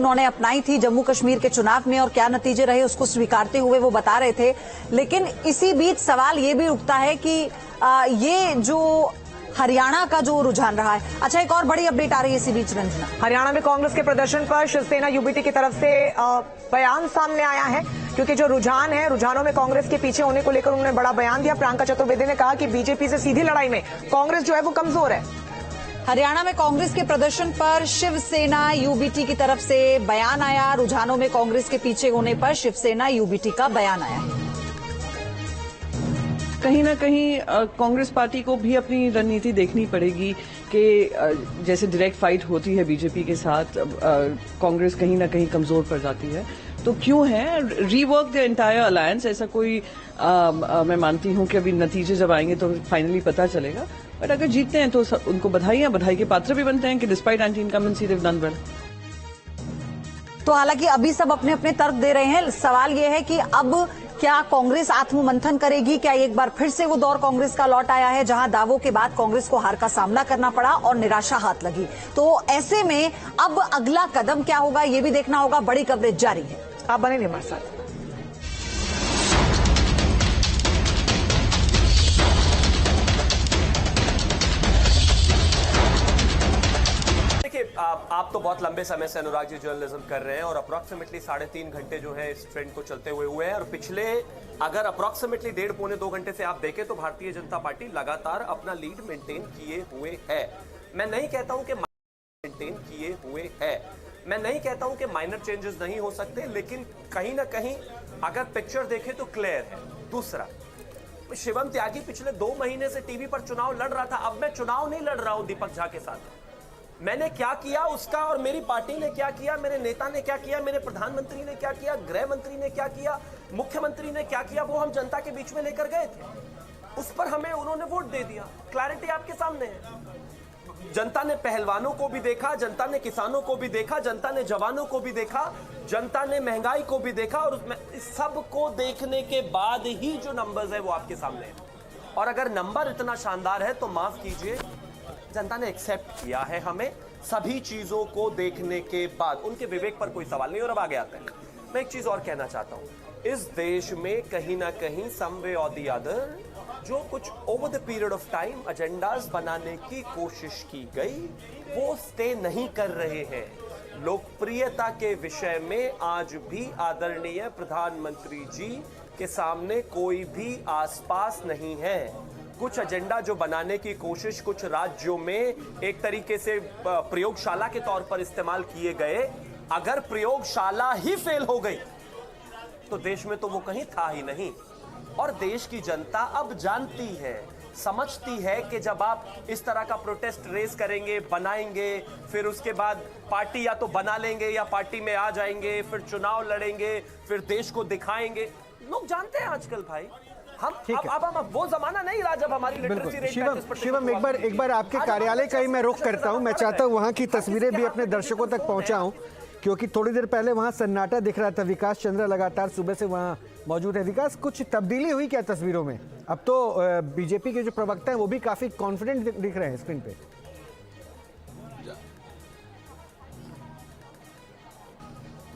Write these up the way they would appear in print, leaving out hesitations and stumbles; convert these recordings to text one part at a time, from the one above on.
उन्होंने अपनाई थी जम्मू कश्मीर के चुनाव में और क्या नतीजे रहे उसको स्वीकारते हुए वो बता रहे थे। लेकिन इसी बीच सवाल ये भी उठता है कि ये जो हरियाणा का जो रुझान रहा है। अच्छा, एक और बड़ी अपडेट आ रही है इसी बीच रंजना। हरियाणा में कांग्रेस के प्रदर्शन पर शिवसेना यूबीटी की तरफ से बयान सामने आया है, क्योंकि जो रुझान है, रुझानों में कांग्रेस के पीछे होने को लेकर उन्होंने बड़ा बयान दिया। प्रियंका चतुर्वेदी ने कहा कि बीजेपी से सीधी लड़ाई में कांग्रेस जो है वो कमजोर है। हरियाणा में कांग्रेस के प्रदर्शन पर शिवसेना यूबीटी की तरफ से बयान आया। रुझानों में कांग्रेस के पीछे होने पर शिवसेना यूबीटी का बयान आया। कहीं ना कहीं कांग्रेस पार्टी को भी अपनी रणनीति देखनी पड़ेगी कि जैसे डायरेक्ट फाइट होती है बीजेपी के साथ, कांग्रेस कहीं ना कहीं कमजोर पड़ जाती है। तो क्यों है रीवर्क द एंटायर अलायंस, ऐसा कोई मैं मानती हूं कि अभी नतीजे जब आएंगे तो फाइनली पता चलेगा। बट अगर जीतते हैं तो उनको बधाई के पात्र भी बनते हैं कि despite anti incumbency they have done well. तो हालांकि अभी सब अपने अपने तर्क दे रहे हैं। सवाल यह है कि अब क्या कांग्रेस आत्ममंथन करेगी? क्या एक बार फिर से वो दौर कांग्रेस का लौट आया है जहां दावों के बाद कांग्रेस को हार का सामना करना पड़ा और निराशा हाथ लगी? तो ऐसे में अब अगला कदम क्या होगा ये भी देखना होगा। बड़ी कवरेज जारी है, आप बने हमारे साथ। आप तो बहुत लंबे समय से अनुराग जी जर्नलिज्म कर रहे हैं और अप्रॉक्सीमेटली 3.5 घंटे जो है इस ट्रेंड को चलते हुए हैं और पिछले अगर अप्रॉक्सीमेटली 1.5-2 घंटे से आप देखें तो भारतीय जनता पार्टी लगातार अपना लीड मेंटेन किए हुए है। मैं नहीं कहता हूं कि मेंटेन किए हुए है, मैं नहीं कहता हूं कि माइनर चेंजेस नहीं हो सकते, लेकिन कहीं ना कहीं अगर पिक्चर देखें तो क्लियर है। दूसरा, शिवम त्यागी पिछले 2 महीने से टीवी पर चुनाव लड़ रहा था। अब मैं चुनाव नहीं लड़ रहा हूं दीपक झा के साथ। मैंने क्या किया उसका और मेरी पार्टी ने क्या किया, मेरे नेता ने क्या किया, मेरे प्रधानमंत्री ने क्या किया, गृह मंत्री ने क्या किया, मुख्यमंत्री ने क्या किया, वो हम जनता के बीच में लेकर गए थे। उस पर हमें उन्होंने वोट दे दिया। क्लैरिटी आपके सामने है। जनता ने पहलवानों को भी देखा, जनता ने किसानों को भी देखा, जनता ने जवानों को भी देखा, जनता ने महंगाई को भी देखा और उसमें सबको देखने के बाद ही जो नंबर्स है वो आपके सामने है। और अगर नंबर इतना शानदार है तो माफ कीजिए, जनता ने एक्सेप्ट किया है हमें सभी चीजों को देखने के बाद। उनके विवेक पर कोई सवाल नहीं। और अब आगे आते हैं, मैं एक चीज और कहना चाहता हूं। इस देश में कहीं ना कहीं सम वे और द अदर जो कुछ over the period of time agendas बनाने की कोशिश की गई वो स्टे नहीं कर रहे हैं। लोकप्रियता के विषय में आज भी आदरणीय प्रधानमंत्री जी के सामने कोई भी आसपास नहीं है। कुछ एजेंडा जो बनाने की कोशिश कुछ राज्यों में एक तरीके से प्रयोगशाला के तौर पर इस्तेमाल किए गए, अगर प्रयोगशाला ही फेल हो गई तो देश में तो वो कहीं था ही नहीं। और देश की जनता अब जानती है, समझती है कि जब आप इस तरह का प्रोटेस्ट रेस करेंगे, बनाएंगे, फिर उसके बाद पार्टी या तो बना लेंगे या पार्टी में आ जाएंगे, फिर चुनाव लड़ेंगे, फिर देश को दिखाएंगे। लोग जानते हैं आजकल भाई, हम वो जमाना नहीं रहा जब हमारी लिटरेसी रेट। शिवम, एक बार आपके कार्यालय का ही मैं रुख करता हूं। मैं चाहता हूं वहां की तस्वीरें भी अपने दर्शकों तक पहुंचाऊं, क्योंकि थोड़ी देर पहले वहां सन्नाटा दिख रहा था। विकास चंद्र लगातार सुबह से वहां मौजूद है। विकास, कुछ तब्दीली हुई क्या तस्वीरों में? अब तो बीजेपी के जो प्रवक्ता हैं वो भी काफी कॉन्फिडेंट दिख रहे हैं स्क्रीन पे।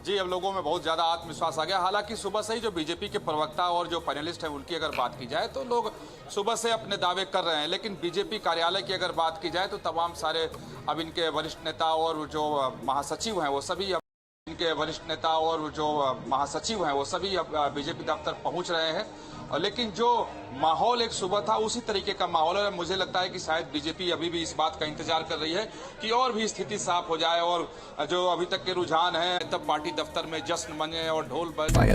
जी, अब लोगों में बहुत ज़्यादा आत्मविश्वास आ गया। हालांकि सुबह से ही जो बीजेपी के प्रवक्ता और जो पैनलिस्ट हैं उनकी अगर बात की जाए तो लोग सुबह से अपने दावे कर रहे हैं, लेकिन बीजेपी कार्यालय की अगर बात की जाए तो तमाम सारे अब इनके वरिष्ठ नेता और जो महासचिव हैं वो सभी अब बीजेपी दफ्तर पहुंच रहे हैं। लेकिन जो माहौल एक सुबह था उसी तरीके का माहौल है। मुझे लगता है कि शायद बीजेपी अभी भी इस बात का इंतजार कर रही है कि और भी स्थिति साफ हो जाए और जो अभी तक के रुझान है तब पार्टी दफ्तर में जश्न मने और ढोल बजे।